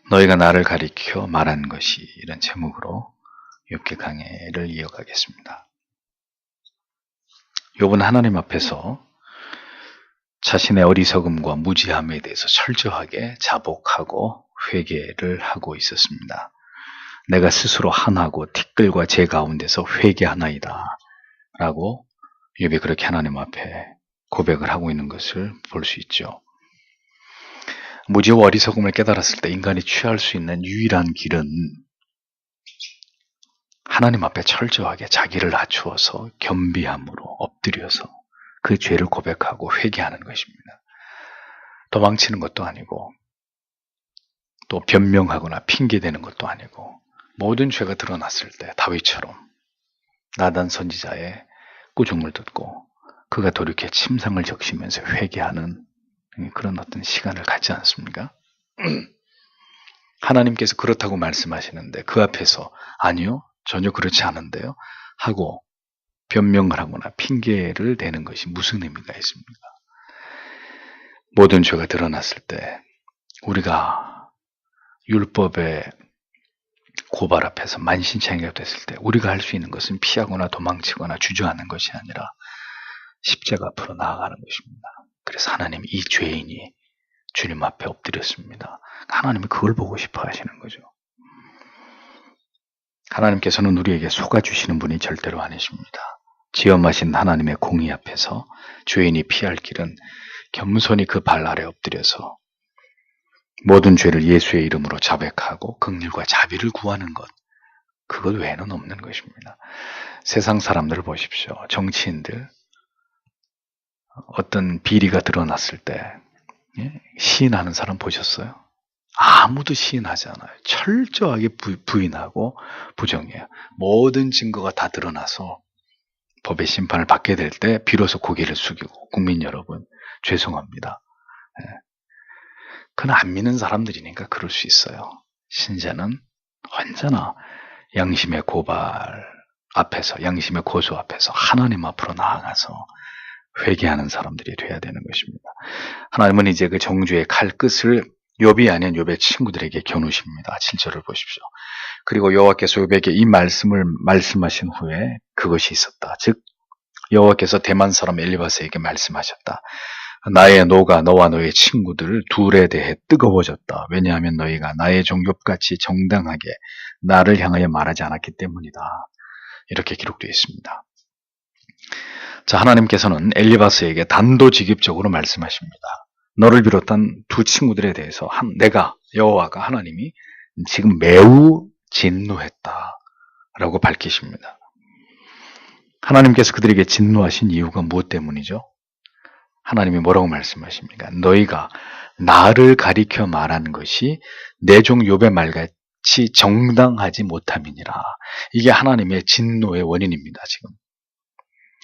너희가 나를 가리켜 말한 것이, 이런 제목으로 욥기 강해를 이어가겠습니다. 욥은 하나님 앞에서 자신의 어리석음과 무지함에 대해서 철저하게 자복하고 회개를 하고 있었습니다. 내가 스스로 한하고 티끌과 재 가운데서 회개하나이다 라고 욥이 그렇게 하나님 앞에 고백을 하고 있는 것을 볼 수 있죠. 무지와 어리석음을 깨달았을 때 인간이 취할 수 있는 유일한 길은 하나님 앞에 철저하게 자기를 낮추어서 겸비함으로 엎드려서 그 죄를 고백하고 회개하는 것입니다. 도망치는 것도 아니고 또 변명하거나 핑계대는 것도 아니고, 모든 죄가 드러났을 때 다윗처럼 나단 선지자의 꾸중을 듣고 그가 돌이켜 침상을 적시면서 회개하는 그런 어떤 시간을 갖지 않습니까? 하나님께서 그렇다고 말씀하시는데 그 앞에서 아니요, 전혀 그렇지 않은데요 하고 변명을 하거나 핑계를 대는 것이 무슨 의미가 있습니까? 모든 죄가 드러났을 때 우리가 율법의 고발 앞에서 만신창이가 됐을 때 우리가 할 수 있는 것은 피하거나 도망치거나 주저하는 것이 아니라 십자가 앞으로 나아가는 것입니다. 그래서 하나님, 이 죄인이 주님 앞에 엎드렸습니다. 하나님이 그걸 보고 싶어 하시는 거죠. 하나님께서는 우리에게 속아주시는 분이 절대로 아니십니다. 지엄하신 하나님의 공의 앞에서 죄인이 피할 길은 겸손히 그 발 아래 엎드려서 모든 죄를 예수의 이름으로 자백하고 긍휼과 자비를 구하는 것, 그것 외에는 없는 것입니다. 세상 사람들을 보십시오. 정치인들, 어떤 비리가 드러났을 때 시인하는 사람 보셨어요? 아무도 시인하지 않아요. 철저하게 부인하고 부정해요. 모든 증거가 다 드러나서 법의 심판을 받게 될 때 비로소 고개를 숙이고, 국민 여러분 죄송합니다. 그건 안 믿는 사람들이니까 그럴 수 있어요. 신자는 언제나 양심의 고발 앞에서, 양심의 고소 앞에서 하나님 앞으로 나아가서 회개하는 사람들이 돼야 되는 것입니다. 하나님은 이제 그 정죄의 칼끝을 욥이 아닌 욥의 친구들에게 겨누십니다. 7절을 보십시오. 그리고 여호와께서 욥에게 이 말씀을 말씀하신 후에 그것이 있었다. 즉 여호와께서 대만 사람 엘리바스에게 말씀하셨다. 나의 노가 너와 너의 친구들 둘에 대해 뜨거워졌다. 왜냐하면 너희가 나의 종 욥같이 정당하게 나를 향하여 말하지 않았기 때문이다. 이렇게 기록되어 있습니다. 자, 하나님께서는 엘리바스에게 단도직입적으로 말씀하십니다. 너를 비롯한 두 친구들에 대해서 내가, 여호와가, 하나님이 지금 매우 진노했다 라고 밝히십니다. 하나님께서 그들에게 진노하신 이유가 무엇 때문이죠? 하나님이 뭐라고 말씀하십니까? 너희가 나를 가리켜 말한 것이 내 종 욥의 말같이 정당하지 못함이니라. 이게 하나님의 진노의 원인입니다. 지금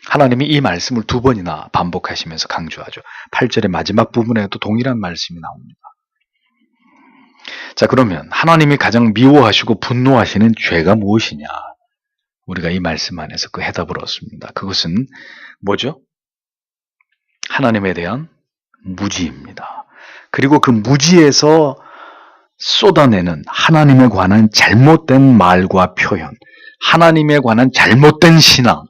하나님이 이 말씀을 두 번이나 반복하시면서 강조하죠. 8절의 마지막 부분에도 동일한 말씀이 나옵니다. 자, 그러면 하나님이 가장 미워하시고 분노하시는 죄가 무엇이냐? 우리가 이 말씀 안에서 그 해답을 얻습니다. 그것은 뭐죠? 하나님에 대한 무지입니다. 그리고 그 무지에서 쏟아내는 하나님에 관한 잘못된 말과 표현, 하나님에 관한 잘못된 신앙,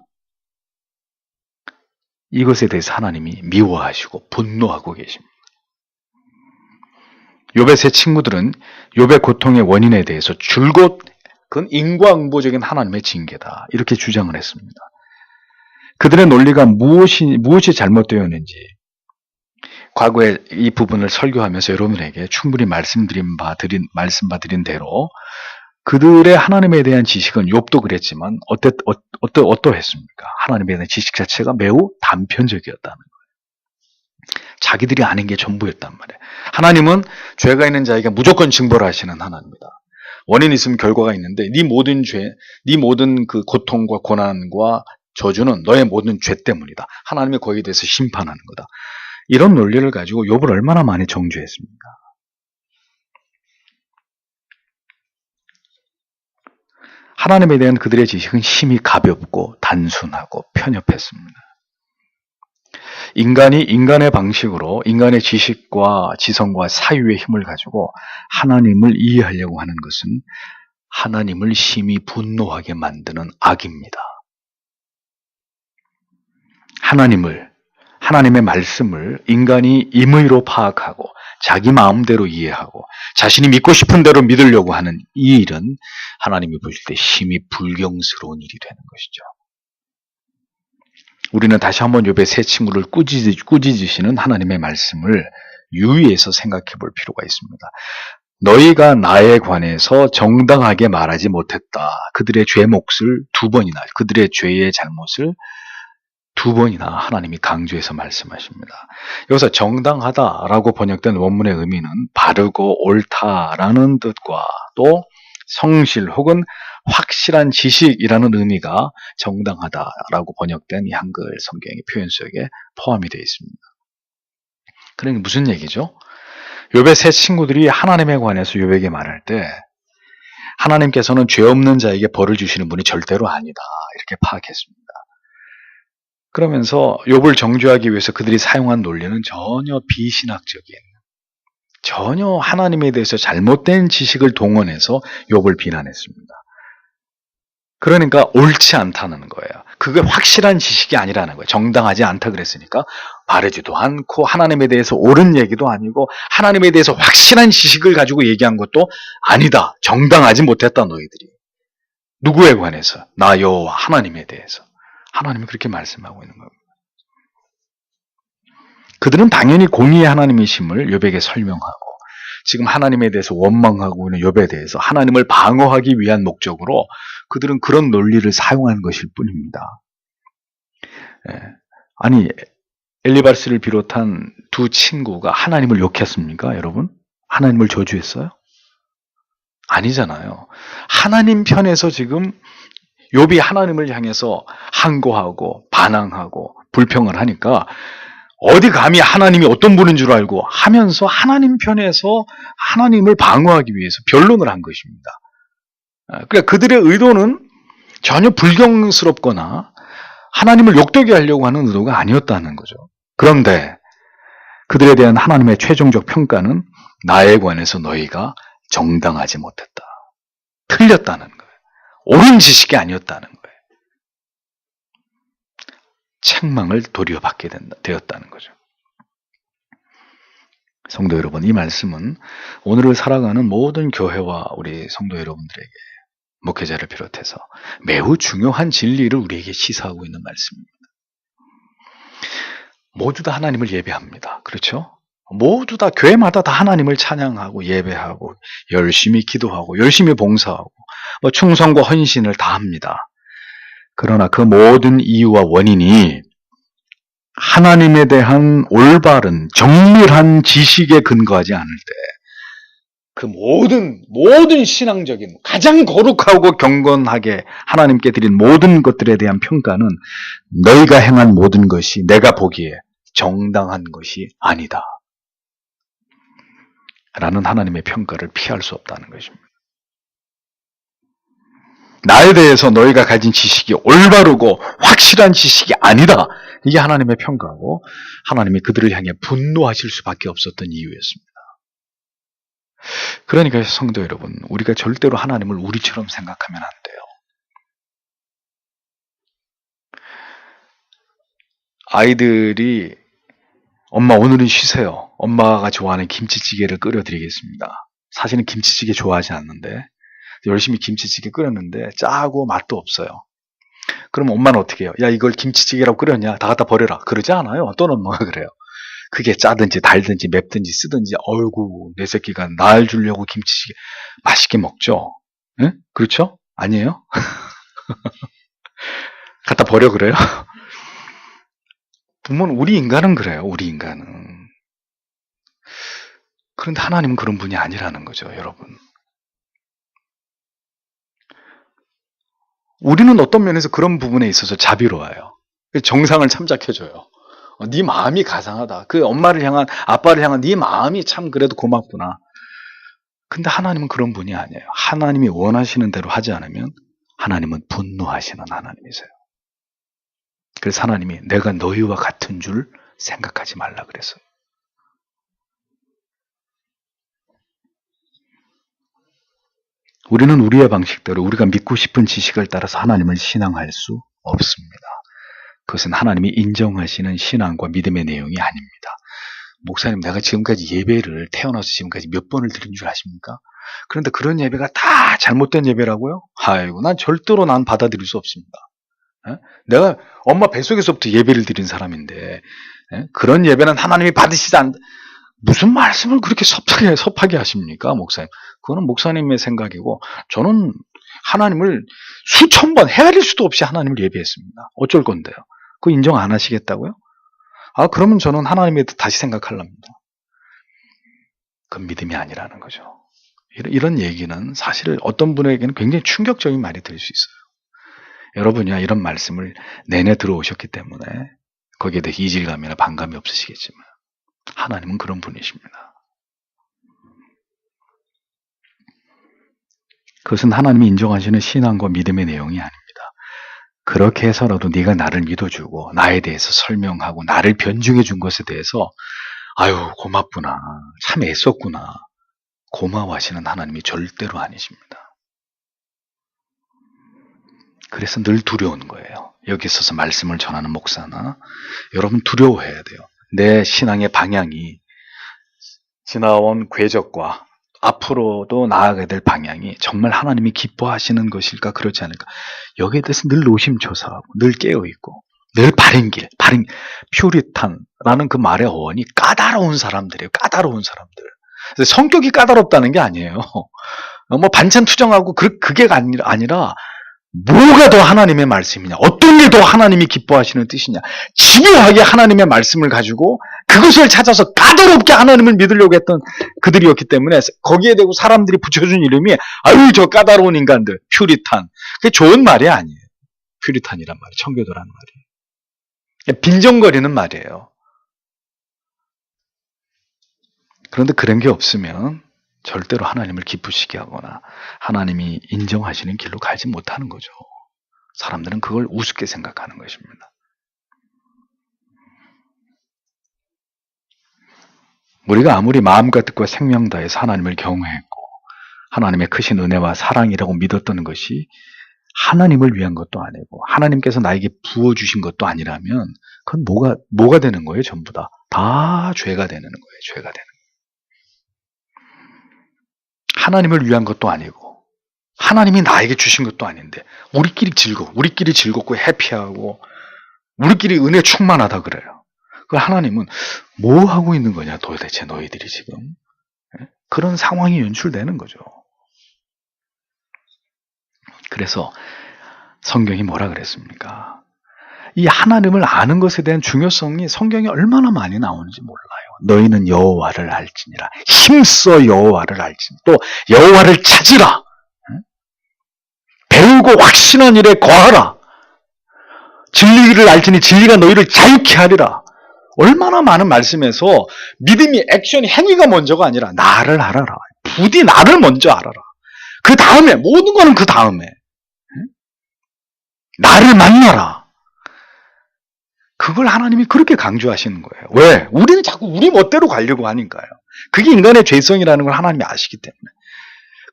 이것에 대해서 하나님이 미워하시고 분노하고 계십니다. 욥의 세 친구들은 욥의 고통의 원인에 대해서 줄곧 그건 인과응보적인 하나님의 징계다, 이렇게 주장을 했습니다. 그들의 논리가 무엇이 잘못되었는지 과거에 이 부분을 설교하면서 여러분에게 충분히 말씀드린 드린 대로 그들의 하나님에 대한 지식은 욥도 그랬지만 어떠했습니까? 하나님에 대한 지식 자체가 매우 단편적이었다는 거예요. 자기들이 아는 게 전부였단 말이에요. 하나님은 죄가 있는 자에게 무조건 징벌을 하시는 하나님입니다. 원인이 있으면 결과가 있는데 네 모든 죄, 네 모든 그 고통과 고난과 저주는 너의 모든 죄 때문이다. 하나님이 거기에 대해서 심판하는 거다. 이런 논리를 가지고 욥을 얼마나 많이 정죄했습니까? 하나님에 대한 그들의 지식은 심히 가볍고 단순하고 편협했습니다. 인간이 인간의 방식으로 인간의 지식과 지성과 사유의 힘을 가지고 하나님을 이해하려고 하는 것은 하나님을 심히 분노하게 만드는 악입니다. 하나님의 말씀을 인간이 임의로 파악하고 자기 마음대로 이해하고 자신이 믿고 싶은 대로 믿으려고 하는 이 일은 하나님이 보실 때 심히 불경스러운 일이 되는 것이죠. 우리는 다시 한번 욥의 세 친구를 꾸짖으시는 하나님의 말씀을 유의해서 생각해 볼 필요가 있습니다. 너희가 나에 관해서 정당하게 말하지 못했다. 그들의 죄 몫을 두 번이나, 그들의 죄의 잘못을 두 번이나 하나님이 강조해서 말씀하십니다. 여기서 정당하다라고 번역된 원문의 의미는 바르고 옳다라는 뜻과 또 성실 혹은 확실한 지식이라는 의미가 정당하다라고 번역된 이 한글 성경의 표현 속에 포함이 되어 있습니다. 그러니까 무슨 얘기죠? 욥의 세 친구들이 하나님에 관해서 욥에게 말할 때 하나님께서는 죄 없는 자에게 벌을 주시는 분이 절대로 아니다 이렇게 파악했습니다. 그러면서 욥을 정죄하기 위해서 그들이 사용한 논리는 전혀 비신학적인, 전혀 하나님에 대해서 잘못된 지식을 동원해서 욥을 비난했습니다. 그러니까 옳지 않다는 거예요. 그게 확실한 지식이 아니라는 거예요. 정당하지 않다 그랬으니까 바르지도 않고 하나님에 대해서 옳은 얘기도 아니고 하나님에 대해서 확실한 지식을 가지고 얘기한 것도 아니다. 정당하지 못했다 너희들이. 누구에 관해서? 나 여호와 하나님에 대해서. 하나님이 그렇게 말씀하고 있는 겁니다. 그들은 당연히 공의의 하나님이심을 욥에게 설명하고 지금 하나님에 대해서 원망하고 있는 욥에 대해서 하나님을 방어하기 위한 목적으로 그들은 그런 논리를 사용한 것일 뿐입니다. 아니 엘리바스를 비롯한 두 친구가 하나님을 욕했습니까, 여러분? 하나님을 저주했어요? 아니잖아요. 하나님 편에서 지금 욥이 하나님을 향해서 항고하고 반항하고 불평을 하니까 어디 감히 하나님이 어떤 분인 줄 알고 하면서 하나님 편에서 하나님을 방어하기 위해서 변론을 한 것입니다. 그러니까 그들의 의도는 전혀 불경스럽거나 하나님을 욕되게 하려고 하는 의도가 아니었다는 거죠. 그런데 그들에 대한 하나님의 최종적 평가는 나에 관해서 너희가 정당하지 못했다. 틀렸다는 거예요. 옳은 지식이 아니었다는 거예요. 책망을 도리어 받게 되었다는 거죠. 성도 여러분, 이 말씀은 오늘을 살아가는 모든 교회와 우리 성도 여러분들에게 목회자를 비롯해서 매우 중요한 진리를 우리에게 시사하고 있는 말씀입니다. 모두 다 하나님을 예배합니다. 그렇죠? 모두 다 교회마다 다 하나님을 찬양하고 예배하고 열심히 기도하고 열심히 봉사하고 충성과 헌신을 다 합니다. 그러나 그 모든 이유와 원인이 하나님에 대한 올바른 정밀한 지식에 근거하지 않을 때 그 모든 신앙적인 가장 거룩하고 경건하게 하나님께 드린 모든 것들에 대한 평가는 너희가 행한 모든 것이 내가 보기에 정당한 것이 아니다 라는 하나님의 평가를 피할 수 없다는 것입니다. 나에 대해서 너희가 가진 지식이 올바르고 확실한 지식이 아니다. 이게 하나님의 평가고 하나님이 그들을 향해 분노하실 수밖에 없었던 이유였습니다. 그러니까 성도 여러분, 우리가 절대로 하나님을 우리처럼 생각하면 안 돼요. 아이들이 엄마 오늘은 쉬세요. 엄마가 좋아하는 김치찌개를 끓여드리겠습니다. 사실은 김치찌개 좋아하지 않는데 열심히 김치찌개 끓였는데 짜고 맛도 없어요. 그럼 엄마는 어떻게 해요? 야, 이걸 김치찌개라고 끓였냐? 다 갖다 버려라. 그러지 않아요. 어떤 엄마가 그래요. 그게 짜든지 달든지 맵든지 쓰든지 어이구 내 새끼가 날 주려고 김치찌개 맛있게 먹죠. 응? 그렇죠? 아니에요? 갖다 버려 그래요? 부모는 우리 인간은 그래요. 우리 인간은. 그런데 하나님은 그런 분이 아니라는 거죠, 여러분. 우리는 어떤 면에서 그런 부분에 있어서 자비로워요. 정상을 참작해줘요. 네 마음이 가상하다. 그 엄마를 향한, 아빠를 향한 네 마음이 참 그래도 고맙구나. 근데 하나님은 그런 분이 아니에요. 하나님이 원하시는 대로 하지 않으면 하나님은 분노하시는 하나님이세요. 그래서 하나님이 내가 너희와 같은 줄 생각하지 말라 그랬어요. 우리는 우리의 방식대로 우리가 믿고 싶은 지식을 따라서 하나님을 신앙할 수 없습니다. 그것은 하나님이 인정하시는 신앙과 믿음의 내용이 아닙니다. 목사님, 내가 지금까지 예배를 태어나서 지금까지 몇 번을 드린 줄 아십니까? 그런데 그런 예배가 다 잘못된 예배라고요? 아이고, 난 절대로 받아들일 수 없습니다. 내가 엄마 뱃속에서부터 예배를 드린 사람인데 그런 예배는 하나님이 받으시지 않... 무슨 말씀을 그렇게 섭하게 하십니까, 목사님? 그거는 목사님의 생각이고 저는 하나님을 수천 번 헤아릴 수도 없이 하나님을 예배했습니다. 어쩔 건데요? 그거 인정 안 하시겠다고요? 그러면 저는 하나님에 대해 다시 생각하랍니다. 그건 믿음이 아니라는 거죠. 이런 얘기는 사실 어떤 분에게는 굉장히 충격적인 말이 될 수 있어요. 여러분이야 이런 말씀을 내내 들어오셨기 때문에 거기에 대해 이질감이나 반감이 없으시겠지만 하나님은 그런 분이십니다. 그것은 하나님이 인정하시는 신앙과 믿음의 내용이 아닙니다. 그렇게 해서라도 네가 나를 믿어주고 나에 대해서 설명하고 나를 변증해 준 것에 대해서 아유 고맙구나, 참 애썼구나, 고마워하시는 하나님이 절대로 아니십니다. 그래서 늘 두려운 거예요. 여기 있어서 말씀을 전하는 목사나 여러분 두려워해야 돼요. 내 신앙의 방향이 지나온 궤적과 앞으로도 나아가야 될 방향이 정말 하나님이 기뻐하시는 것일까 그렇지 않을까. 여기에 대해서 늘 노심초사하고 늘 깨어있고 늘 바른 길, 퓨리탄라는 그 말의 어원이 까다로운 사람들이에요. 까다로운 사람들. 성격이 까다롭다는 게 아니에요. 뭐 반찬 투정하고 그게 아니라 뭐가 더 하나님의 말씀이냐, 어떤 게 더 하나님이 기뻐하시는 뜻이냐, 집요하게 하나님의 말씀을 가지고 그것을 찾아서 까다롭게 하나님을 믿으려고 했던 그들이었기 때문에 거기에 대고 사람들이 붙여준 이름이 아유 저 까다로운 인간들, 퓨리탄. 그게 좋은 말이 아니에요. 퓨리탄이란 말이 청교도라는 말이에요. 빈정거리는 말이에요. 그런데 그런 게 없으면 절대로 하나님을 기쁘시게 하거나 하나님이 인정하시는 길로 가지 못하는 거죠. 사람들은 그걸 우습게 생각하는 것입니다. 우리가 아무리 마음과 뜻과 생명 다해서 하나님을 경외했고 하나님의 크신 은혜와 사랑이라고 믿었던 것이 하나님을 위한 것도 아니고 하나님께서 나에게 부어주신 것도 아니라면 그건 뭐가 되는 거예요? 전부 다 죄가 되는 거예요. 죄가 되는 거예요. 하나님을 위한 것도 아니고 하나님이 나에게 주신 것도 아닌데 우리끼리 즐겁고 해피하고 우리끼리 은혜 충만하다 그래요. 그 하나님은 뭐 하고 있는 거냐 도대체 너희들이 지금. 그런 상황이 연출되는 거죠. 그래서 성경이 뭐라 그랬습니까? 이 하나님을 아는 것에 대한 중요성이 성경에 얼마나 많이 나오는지 몰라요. 너희는 여호와를 알지니라. 힘써 여호와를 알지니. 또 여호와를 찾으라. 배우고 확신한 일에 거하라. 진리를 알지니 진리가 너희를 자유케 하리라. 얼마나 많은 말씀에서 믿음이 액션이 행위가 먼저가 아니라 나를 알아라. 부디 나를 먼저 알아라. 그 다음에 모든 거는 그 다음에 나를 만나라. 그걸 하나님이 그렇게 강조하시는 거예요. 왜? 우리는 자꾸 우리 멋대로 가려고 하니까요. 그게 인간의 죄성이라는 걸 하나님이 아시기 때문에.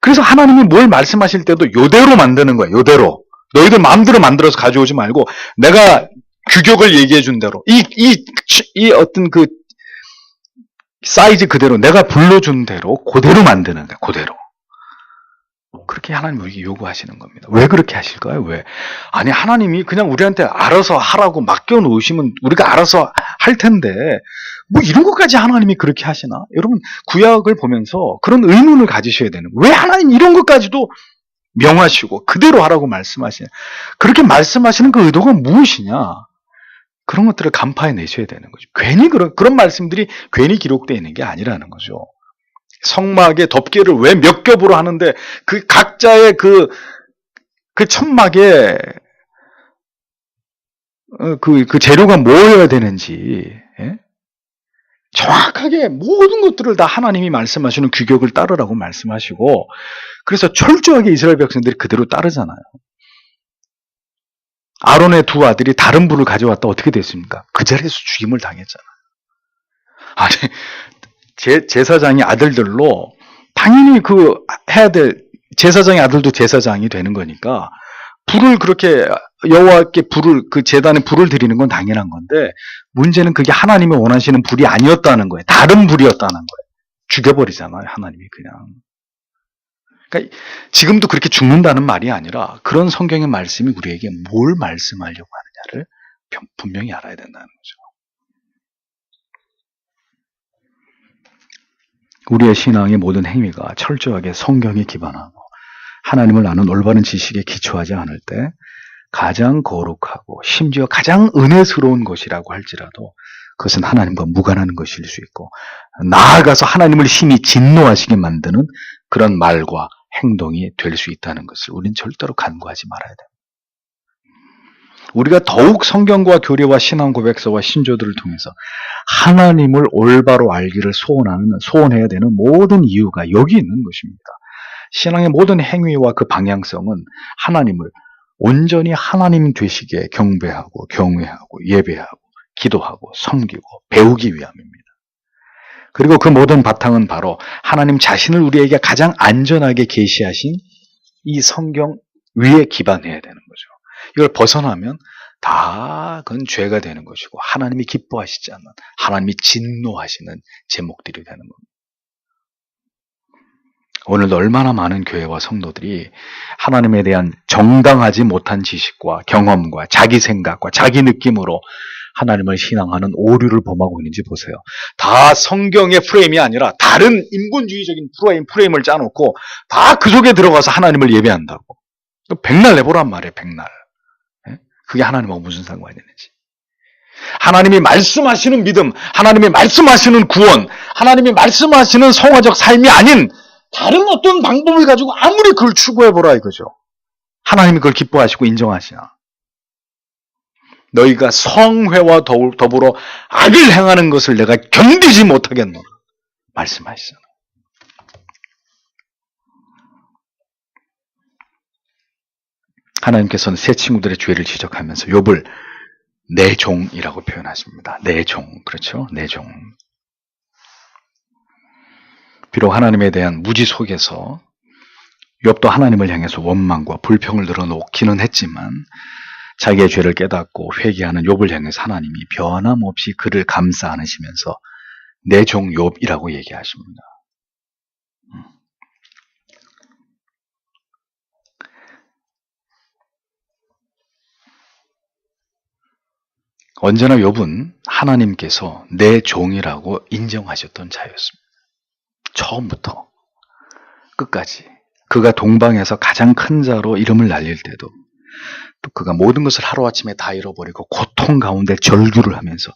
그래서 하나님이 뭘 말씀하실 때도 요대로 만드는 거예요. 요대로. 너희들 마음대로 만들어서 가져오지 말고 내가 규격을 얘기해 준 대로 이 어떤 그 사이즈 그대로 내가 불러준 대로 그대로 만드는 거예요. 그대로. 그렇게 하나님 우리에게 요구하시는 겁니다. 왜 그렇게 하실까요? 왜? 아니 하나님이 그냥 우리한테 알아서 하라고 맡겨놓으시면 우리가 알아서 할 텐데 뭐 이런 것까지 하나님이 그렇게 하시나? 여러분 구약을 보면서 그런 의문을 가지셔야 되는 거예요. 왜 하나님 이런 것까지도 명하시고 그대로 하라고 말씀하시냐? 그렇게 말씀하시는 그 의도가 무엇이냐? 그런 것들을 간파해내셔야 되는 거죠. 괜히 그런 말씀들이 괜히 기록되어 있는 게 아니라는 거죠. 성막의 덮개를 왜 몇 겹으로 하는데 그 각자의 그 천막에 그 재료가 뭐여야 되는지 정확하게 모든 것들을 다 하나님이 말씀하시는 규격을 따르라고 말씀하시고 그래서 철저하게 이스라엘 백성들이 그대로 따르잖아요. 아론의 두 아들이 다른 불을 가져왔다 어떻게 됐습니까? 그 자리에서 죽임을 당했잖아요. 아니, 제사장이 아들들로 당연히 해야 될, 제사장의 아들도 제사장이 되는 거니까 불을 그렇게 여호와께 그 제단에 불을 드리는 건 당연한 건데, 문제는 그게 하나님이 원하시는 불이 아니었다는 거예요. 다른 불이었다는 거예요. 죽여버리잖아요, 하나님이 그냥. 그러니까 지금도 그렇게 죽는다는 말이 아니라 그런 성경의 말씀이 우리에게 뭘 말씀하려고 하느냐를 분명히 알아야 된다는 거죠. 우리의 신앙의 모든 행위가 철저하게 성경에 기반하고 하나님을 아는 올바른 지식에 기초하지 않을 때 가장 거룩하고 심지어 가장 은혜스러운 것이라고 할지라도 그것은 하나님과 무관한 것일 수 있고, 나아가서 하나님을 심히 진노하시게 만드는 그런 말과 행동이 될 수 있다는 것을 우리는 절대로 간과하지 말아야 됩니다. 우리가 더욱 성경과 교리와 신앙 고백서와 신조들을 통해서 하나님을 올바로 알기를 소원해야 되는 모든 이유가 여기 있는 것입니다. 신앙의 모든 행위와 그 방향성은 하나님을 온전히 하나님 되시게 경배하고 경외하고 예배하고 기도하고 섬기고 배우기 위함입니다. 그리고 그 모든 바탕은 바로 하나님 자신을 우리에게 가장 안전하게 계시하신 이 성경 위에 기반해야 되는 거죠. 이걸 벗어나면 다 그건 죄가 되는 것이고 하나님이 기뻐하시지 않는, 하나님이 진노하시는 제목들이 되는 겁니다. 오늘도 얼마나 많은 교회와 성도들이 하나님에 대한 정당하지 못한 지식과 경험과 자기 생각과 자기 느낌으로 하나님을 신앙하는 오류를 범하고 있는지 보세요. 다 성경의 프레임이 아니라 다른 인본주의적인 프레임을 짜놓고 다 그 속에 들어가서 하나님을 예배한다고. 백날 내보란 말이에요, 백날. 그게 하나님하고 무슨 상관이 있는지. 하나님이 말씀하시는 믿음, 하나님이 말씀하시는 구원, 하나님이 말씀하시는 성화적 삶이 아닌 다른 어떤 방법을 가지고 아무리 그걸 추구해보라 이거죠. 하나님이 그걸 기뻐하시고 인정하시나. 너희가 성회와 더불어 악을 행하는 것을 내가 견디지 못하겠노라 말씀하시잖아. 하나님께서는 세 친구들의 죄를 지적하면서 욥을 내 종이라고 표현하십니다. 내 종, 그렇죠? 내 종. 비록 하나님에 대한 무지 속에서 욥도 하나님을 향해서 원망과 불평을 늘어놓기는 했지만 자기의 죄를 깨닫고 회개하는 욥을 향해서 하나님이 변함없이 그를 감싸 안으시면서 내 종 욥이라고 얘기하십니다. 언제나 욥은 하나님께서 내 종이라고 인정하셨던 자였습니다. 처음부터 끝까지. 그가 동방에서 가장 큰 자로 이름을 날릴 때도, 또 그가 모든 것을 하루아침에 다 잃어버리고 고통 가운데 절규를 하면서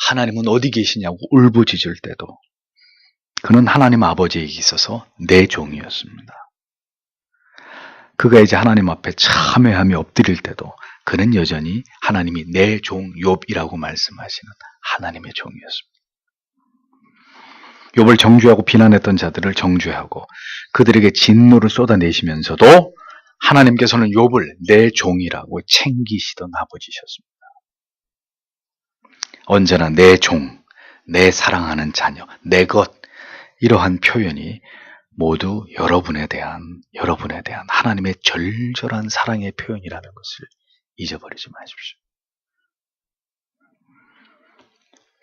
하나님은 어디 계시냐고 울부짖을 때도 그는 하나님 아버지에게 있어서 내 종이었습니다. 그가 이제 하나님 앞에 참회하며 엎드릴 때도 그는 여전히 하나님이 내 종 욥이라고 말씀하시는 하나님의 종이었습니다. 욥을 정죄하고 비난했던 자들을 정죄하고 그들에게 진노를 쏟아내시면서도 하나님께서는 욥을 내 종이라고 챙기시던 아버지셨습니다. 언제나 내 종, 내 사랑하는 자녀, 내 것, 이러한 표현이 모두 여러분에 대한 하나님의 절절한 사랑의 표현이라는 것을 잊어버리지 마십시오.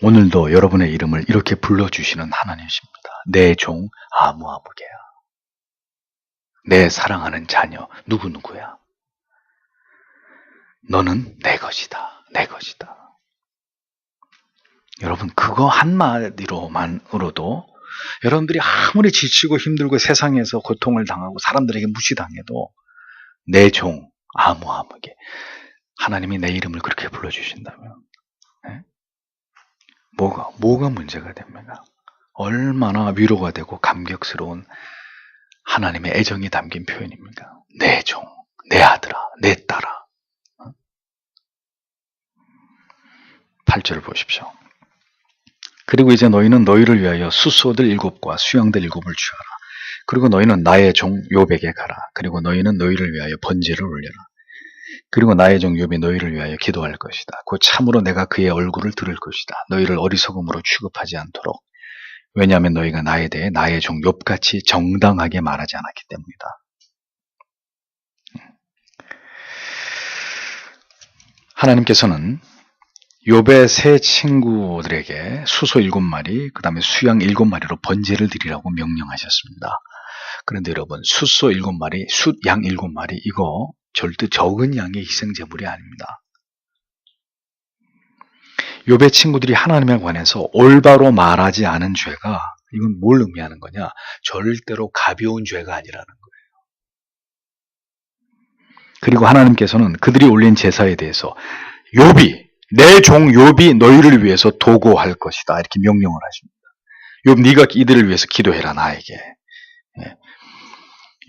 오늘도 여러분의 이름을 이렇게 불러주시는 하나님이십니다. 내 종 아무아무개야. 내 사랑하는 자녀 누구누구야. 너는 내 것이다. 내 것이다. 여러분, 그거 한마디로만으로도 여러분들이 아무리 지치고 힘들고 세상에서 고통을 당하고 사람들에게 무시당해도 내 종 아무아무개, 하나님이 내 이름을 그렇게 불러주신다면 뭐가 문제가 됩니까? 얼마나 위로가 되고 감격스러운 하나님의 애정이 담긴 표현입니까? 내 종, 내 아들아, 내 딸아. 8절을 보십시오. 그리고 이제 너희는 너희를 위하여 숫소들 7과 수양들 7을 취하라. 그리고 너희는 나의 종 욥에게 가라. 그리고 너희는 너희를 위하여 번제를 올려라. 그리고 나의 종 욥이 너희를 위하여 기도할 것이다. 곧 참으로 내가 그의 얼굴을 들을 것이다. 너희를 어리석음으로 취급하지 않도록. 왜냐하면 너희가 나에 대해 나의 종 욥같이 정당하게 말하지 않았기 때문이다. 하나님께서는 욥의 세 친구들에게 수소 7마리, 그 다음에 수양 7마리로 번제를 드리라고 명령하셨습니다. 그런데 여러분, 수소 7마리, 숫양 7마리, 이거 절대 적은 양의 희생제물이 아닙니다. 욥의 친구들이 하나님에 관해서 올바로 말하지 않은 죄가, 이건 뭘 의미하는 거냐? 절대로 가벼운 죄가 아니라는 거예요. 그리고 하나님께서는 그들이 올린 제사에 대해서 욥이, 내 종 욥이 너희를 위해서 도고할 것이다, 이렇게 명령을 하십니다. 욥, 네가 이들을 위해서 기도해라, 나에게.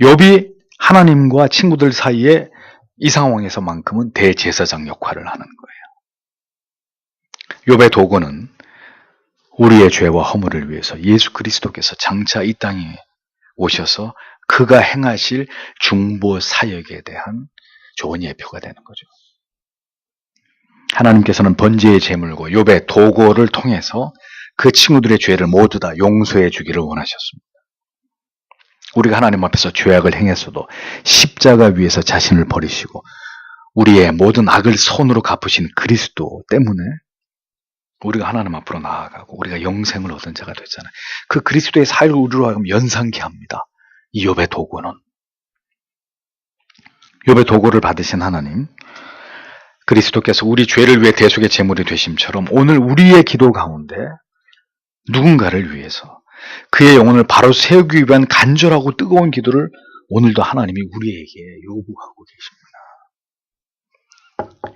욥이 하나님과 친구들 사이에 이 상황에서만큼은 대제사장 역할을 하는 거예요. 욥의 도구는 우리의 죄와 허물을 위해서 예수 그리스도께서 장차 이 땅에 오셔서 그가 행하실 중보 사역에 대한 좋은 예표가 되는 거죠. 하나님께서는 번제의 제물과 욥의 도구를 통해서 그 친구들의 죄를 모두 다 용서해 주기를 원하셨습니다. 우리가 하나님 앞에서 죄악을 행했어도 십자가 위에서 자신을 버리시고 우리의 모든 악을 손으로 갚으신 그리스도 때문에 우리가 하나님 앞으로 나아가고 우리가 영생을 얻은 자가 됐잖아요. 그 그리스도의 사역을 우리로 하여금 연상케 합니다. 이 욥의 도구는. 욥의 도구를 받으신 하나님, 그리스도께서 우리 죄를 위해 대속의 제물이 되심처럼 오늘 우리의 기도 가운데 누군가를 위해서 그의 영혼을 바로 세우기 위한 간절하고 뜨거운 기도를 오늘도 하나님이 우리에게 요구하고 계십니다.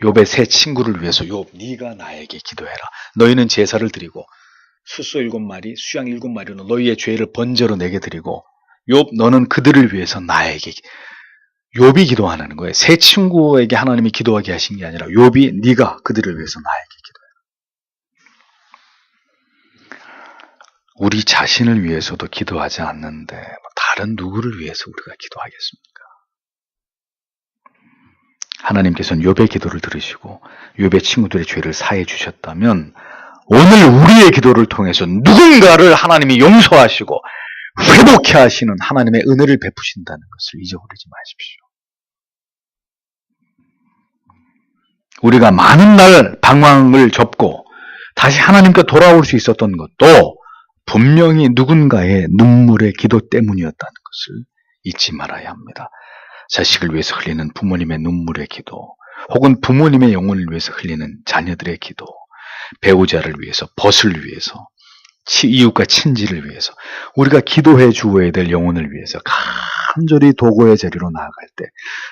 욥의 세 친구를 위해서 욥, 네가 나에게 기도해라. 너희는 제사를 드리고 수소 7마리, 수양 7마리로 너희의 죄를 번제로 내게 드리고 욥, 너는 그들을 위해서 나에게. 욥이 기도하는 거예요. 세 친구에게 하나님이 기도하게 하신 게 아니라 욥이 네가 그들을 위해서 나에게 기도해라. 우리 자신을 위해서도 기도하지 않는데 다른 누구를 위해서 우리가 기도하겠습니까? 하나님께서는 욥의 기도를 들으시고 욥의 친구들의 죄를 사해 주셨다면 오늘 우리의 기도를 통해서 누군가를 하나님이 용서하시고 회복케 하시는 하나님의 은혜를 베푸신다는 것을 잊어버리지 마십시오. 우리가 많은 날 방황을 접고 다시 하나님께 돌아올 수 있었던 것도 분명히 누군가의 눈물의 기도 때문이었다는 것을 잊지 말아야 합니다. 자식을 위해서 흘리는 부모님의 눈물의 기도, 혹은 부모님의 영혼을 위해서 흘리는 자녀들의 기도, 배우자를 위해서, 벗을 위해서, 이웃과 친지를 위해서, 우리가 기도해 주어야 될 영혼을 위해서 간절히 도구의 자리로 나아갈 때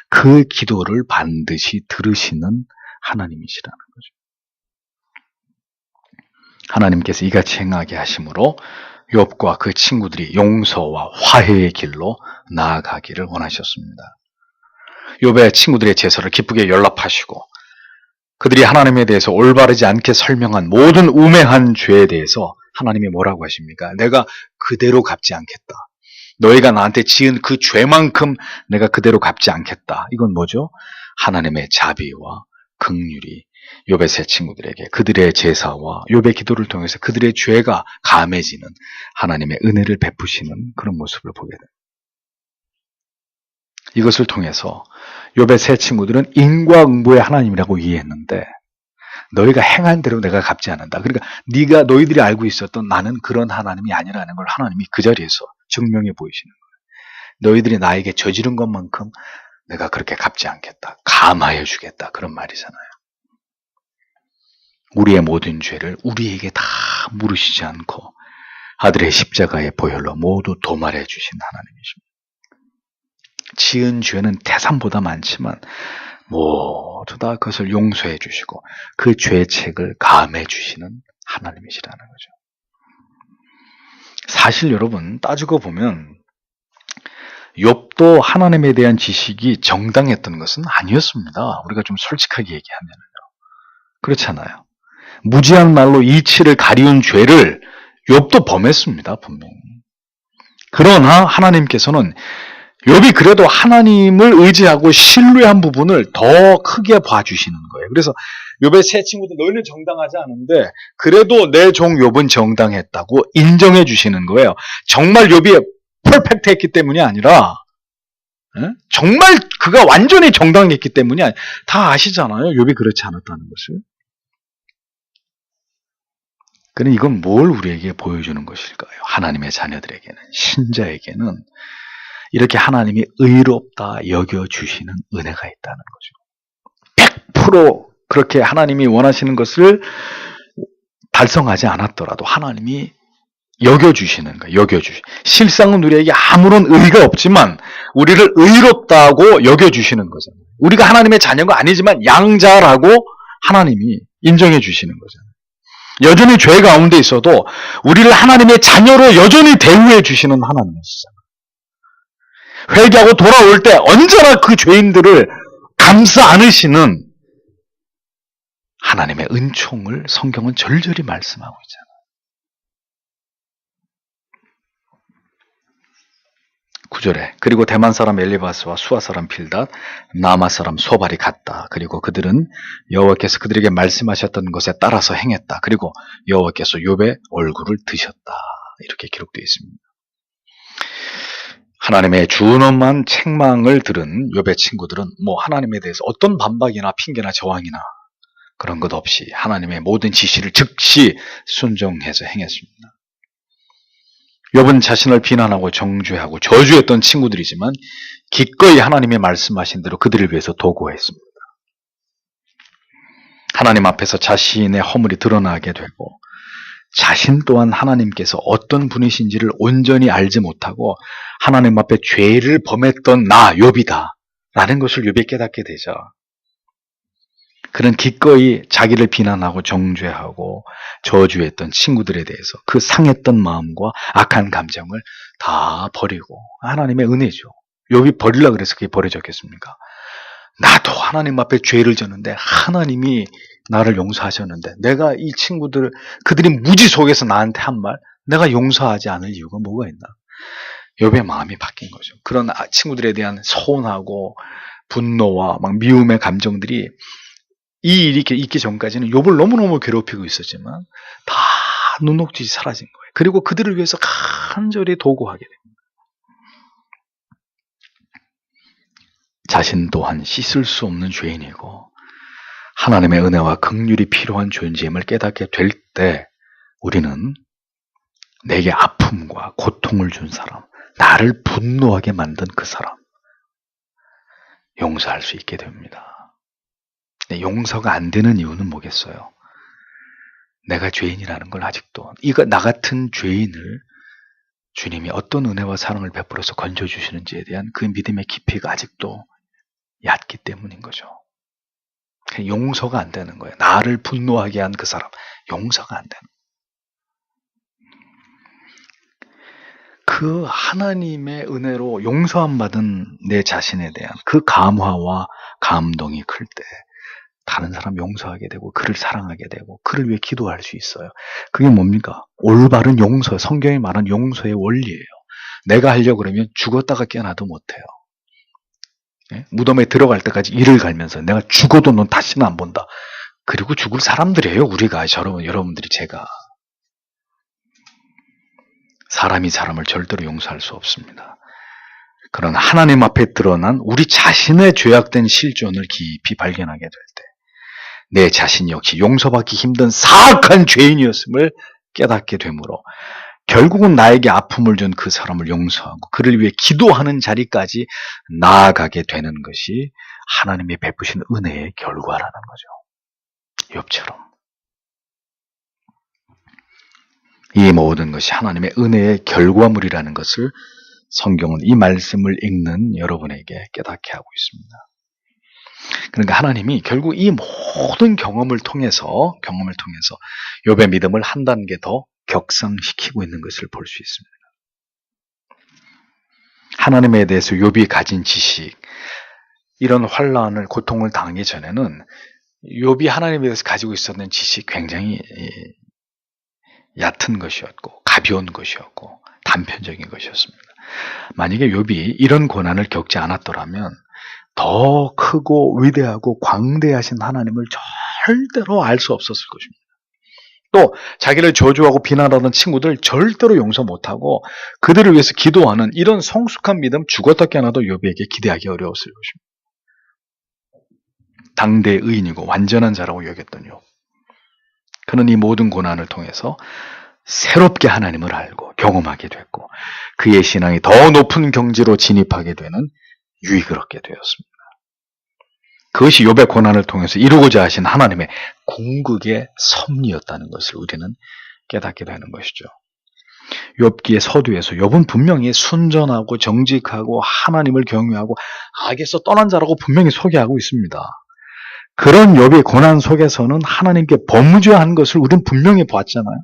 그 기도를 반드시 들으시는 하나님이시라는 거죠. 하나님께서 이같이 행하게 하심으로 욥과 그 친구들이 용서와 화해의 길로 나아가기를 원하셨습니다. 욥의 친구들의 제사를 기쁘게 연락하시고 그들이 하나님에 대해서 올바르지 않게 설명한 모든 우매한 죄에 대해서 하나님이 뭐라고 하십니까? 내가 그대로 갚지 않겠다. 너희가 나한테 지은 그 죄만큼 내가 그대로 갚지 않겠다. 이건 뭐죠? 하나님의 자비와 긍휼이 욥의 세 친구들에게 그들의 제사와 욥의 기도를 통해서 그들의 죄가 감해지는 하나님의 은혜를 베푸시는 그런 모습을 보게 됩니다. 이것을 통해서 욥의 세 친구들은 인과응보의 하나님이라고 이해했는데 너희가 행한 대로 내가 갚지 않는다. 그러니까 너희들이 알고 있었던 나는 그런 하나님이 아니라는 걸 하나님이 그 자리에서 증명해 보이시는 거예요. 너희들이 나에게 저지른 것만큼 내가 그렇게 갚지 않겠다. 감하여 주겠다. 그런 말이잖아요. 우리의 모든 죄를 우리에게 다 물으시지 않고 아들의 십자가의 보혈로 모두 도말해 주신 하나님이십니다. 지은 죄는 태산보다 많지만 모두 다 그것을 용서해 주시고 그 죄책을 감해 주시는 하나님이시라는 거죠. 사실 여러분 따지고 보면 욥도 하나님에 대한 지식이 정당했던 것은 아니었습니다. 우리가 좀 솔직하게 얘기하면요. 그렇잖아요. 무지한 말로 이치를 가리운 죄를 욥도 범했습니다. 분명히. 그러나 하나님께서는 욥이 그래도 하나님을 의지하고 신뢰한 부분을 더 크게 봐주시는 거예요. 그래서 욥의 세 친구들 너희는 정당하지 않은데 그래도 내 종 욥은 정당했다고 인정해 주시는 거예요. 정말 욥이 퍼펙트했기 때문이 아니라 정말 그가 완전히 정당했기 때문이 아니라 다 아시잖아요. 욥이 그렇지 않았다는 것을. 그럼 이건 뭘 우리에게 보여주는 것일까요? 하나님의 자녀들에게는, 신자에게는 이렇게 하나님이 의롭다 여겨주시는 은혜가 있다는 거죠. 100% 그렇게 하나님이 원하시는 것을 달성하지 않았더라도 하나님이 여겨주시는 거예요. 실상은 우리에게 아무런 의의가 없지만 우리를 의롭다고 여겨주시는 거잖아요. 우리가 하나님의 자녀가 아니지만 양자라고 하나님이 인정해 주시는 거잖아요. 여전히 죄 가운데 있어도 우리를 하나님의 자녀로 여전히 대우해 주시는 하나님이시잖아요. 회개하고 돌아올 때 언제나 그 죄인들을 감싸 안으시는 하나님의 은총을 성경은 절절히 말씀하고 있잖아요. 구절에 그리고 대만 사람 엘리바스와 수아 사람 빌닷, 나마 사람 소발이 갔다. 그리고 그들은 여호와께서 그들에게 말씀하셨던 것에 따라서 행했다. 그리고 여호와께서 욥의 얼굴을 드셨다. 이렇게 기록되어 있습니다. 하나님의 준엄한 책망을 들은 욥의 친구들은 하나님에 대해서 어떤 반박이나 핑계나 저항이나 그런 것 없이 하나님의 모든 지시를 즉시 순종해서 행했습니다. 욥은 자신을 비난하고 정죄하고 저주했던 친구들이지만 기꺼이 하나님의 말씀하신 대로 그들을 위해서 도구했습니다. 하나님 앞에서 자신의 허물이 드러나게 되고 자신 또한 하나님께서 어떤 분이신지를 온전히 알지 못하고 하나님 앞에 죄를 범했던 나 욥이다 라는 것을 욥이 깨닫게 되죠. 그는 기꺼이 자기를 비난하고 정죄하고 저주했던 친구들에 대해서 그 상했던 마음과 악한 감정을 다 버리고 하나님의 은혜죠. 욥이 버리려고 그래서 그게 버려졌겠습니까? 나도 하나님 앞에 죄를 졌는데 하나님이 나를 용서하셨는데 내가 이 친구들 그들이 무지 속에서 나한테 한 말 내가 용서하지 않을 이유가 뭐가 있나? 욥의 마음이 바뀐 거죠. 그런 친구들에 대한 서운하고 분노와 막 미움의 감정들이 이 일이 있기 전까지는 욥을 너무너무 괴롭히고 있었지만 다 눈녹듯이 사라진 거예요. 그리고 그들을 위해서 간절히 도구하게 됩니다. 자신 또한 씻을 수 없는 죄인이고 하나님의 은혜와 긍휼이 필요한 존재임을 깨닫게 될 때 우리는 내게 아픔과 고통을 준 사람, 나를 분노하게 만든 그 사람 용서할 수 있게 됩니다. 용서가 안 되는 이유는 뭐겠어요? 내가 죄인이라는 걸 아직도 나 같은 죄인을 주님이 어떤 은혜와 사랑을 베풀어서 건져주시는지에 대한 그 믿음의 깊이가 아직도 얕기 때문인 거죠. 용서가 안 되는 거예요. 나를 분노하게 한 그 사람 용서가 안 되는 그 하나님의 은혜로 용서함 받은 내 자신에 대한 그 감화와 감동이 클 때 다른 사람 용서하게 되고 그를 사랑하게 되고 그를 위해 기도할 수 있어요. 그게 뭡니까? 올바른 용서, 성경이 말한 용서의 원리예요. 내가 하려고 그러면 죽었다가 깨어나도 못해요. 무덤에 들어갈 때까지 이를 갈면서 내가 죽어도 넌 다시는 안 본다. 그리고 죽을 사람들이에요. 우리가 여러분들이 제가 사람이 사람을 절대로 용서할 수 없습니다. 그러나 하나님 앞에 드러난 우리 자신의 죄악된 실존을 깊이 발견하게 될 때 내 자신 역시 용서받기 힘든 사악한 죄인이었음을 깨닫게 되므로 결국은 나에게 아픔을 준 그 사람을 용서하고 그를 위해 기도하는 자리까지 나아가게 되는 것이 하나님이 베푸신 은혜의 결과라는 거죠. 욥처럼. 이 모든 것이 하나님의 은혜의 결과물이라는 것을 성경은 이 말씀을 읽는 여러분에게 깨닫게 하고 있습니다. 그러니까 하나님이 결국 이 모든 경험을 통해서 욥의 믿음을 한 단계 더 격상시키고 있는 것을 볼 수 있습니다. 하나님에 대해서 욥이 가진 지식, 이런 환란을 고통을 당하기 전에는 욥이 하나님에 대해서 가지고 있었던 지식이 굉장히 얕은 것이었고 가벼운 것이었고 단편적인 것이었습니다. 만약에 욥이 이런 고난을 겪지 않았더라면 더 크고 위대하고 광대하신 하나님을 절대로 알 수 없었을 것입니다. 또 자기를 저주하고 비난하던 친구들 절대로 용서 못하고 그들을 위해서 기도하는 이런 성숙한 믿음 죽었다 깨어나도 욥에게 기대하기 어려웠을 것입니다. 당대의 의인이고 완전한 자라고 여겼던 욥. 그는 이 모든 고난을 통해서 새롭게 하나님을 알고 경험하게 됐고 그의 신앙이 더 높은 경지로 진입하게 되는 유익을 얻게 되었습니다. 그것이 욥의 고난을 통해서 이루고자 하신 하나님의 궁극의 섭리였다는 것을 우리는 깨닫게 되는 것이죠. 욥기의 서두에서 욥은 분명히 순전하고 정직하고 하나님을 경외하고 악에서 떠난 자라고 분명히 소개하고 있습니다. 그런 욥의 고난 속에서는 하나님께 범죄한 것을 우리는 분명히 보았잖아요.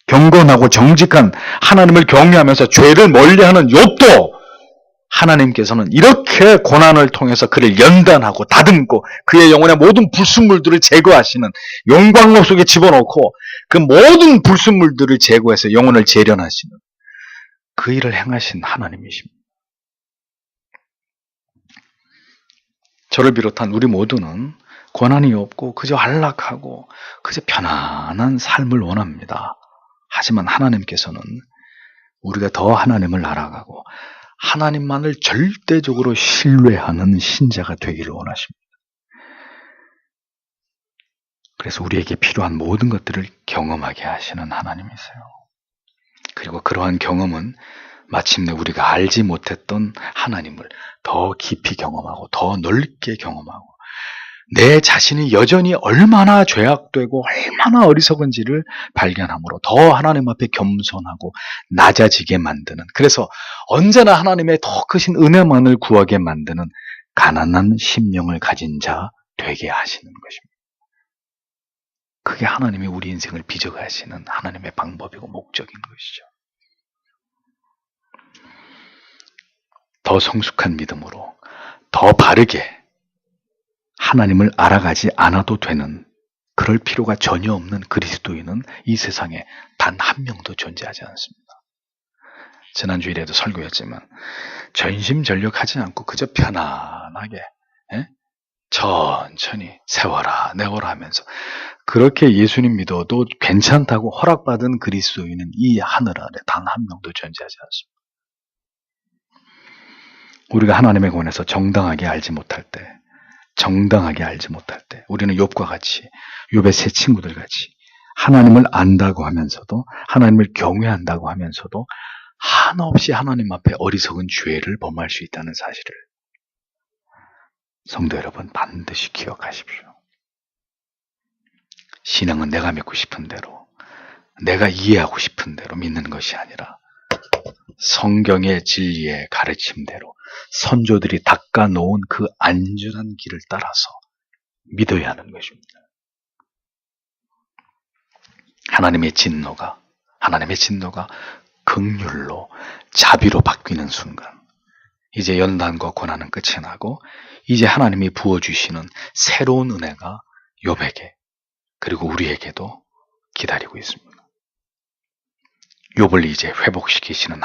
경건하고 정직한 하나님을 경외하면서 죄를 멀리하는 욥도 하나님께서는 이렇게 고난을 통해서 그를 연단하고 다듬고 그의 영혼의 모든 불순물들을 제거하시는 용광로 속에 집어넣고 그 모든 불순물들을 제거해서 영혼을 재련하시는 그 일을 행하신 하나님이십니다. 저를 비롯한 우리 모두는 고난이 없고 그저 안락하고 그저 편안한 삶을 원합니다. 하지만 하나님께서는 우리가 더 하나님을 알아가고 하나님만을 절대적으로 신뢰하는 신자가 되기를 원하십니다. 그래서 우리에게 필요한 모든 것들을 경험하게 하시는 하나님이세요. 그리고 그러한 경험은 마침내 우리가 알지 못했던 하나님을 더 깊이 경험하고 더 넓게 경험하고 내 자신이 여전히 얼마나 죄악되고 얼마나 어리석은지를 발견함으로 더 하나님 앞에 겸손하고 낮아지게 만드는, 그래서 언제나 하나님의 더 크신 은혜만을 구하게 만드는 가난한 심령을 가진 자 되게 하시는 것입니다. 그게 하나님이 우리 인생을 빚어가시는 하나님의 방법이고 목적인 것이죠. 더 성숙한 믿음으로 더 바르게 하나님을 알아가지 않아도 되는, 그럴 필요가 전혀 없는 그리스도인은 이 세상에 단 한 명도 존재하지 않습니다. 지난주일에도 설교했지만 전심전력하지 않고 그저 편안하게 천천히 세워라 내워라 하면서 그렇게 예수님 믿어도 괜찮다고 허락받은 그리스도인은 이 하늘 아래 단 한 명도 존재하지 않습니다. 우리가 하나님의 권에서 정당하게 알지 못할 때, 우리는 욥과 같이, 욥의 세 친구들 같이 하나님을 안다고 하면서도, 하나님을 경외한다고 하면서도 한없이 하나님 앞에 어리석은 죄를 범할 수 있다는 사실을 성도 여러분 반드시 기억하십시오. 신앙은 내가 믿고 싶은 대로, 내가 이해하고 싶은 대로 믿는 것이 아니라 성경의 진리의 가르침대로 선조들이 닦아놓은 그 안전한 길을 따라서 믿어야 하는 것입니다. 하나님의 진노가 긍휼로 자비로 바뀌는 순간 이제 연단과 고난은 끝이 나고 이제 하나님이 부어주시는 새로운 은혜가 욥에게 그리고 우리에게도 기다리고 있습니다. 욥을 이제 회복시키시는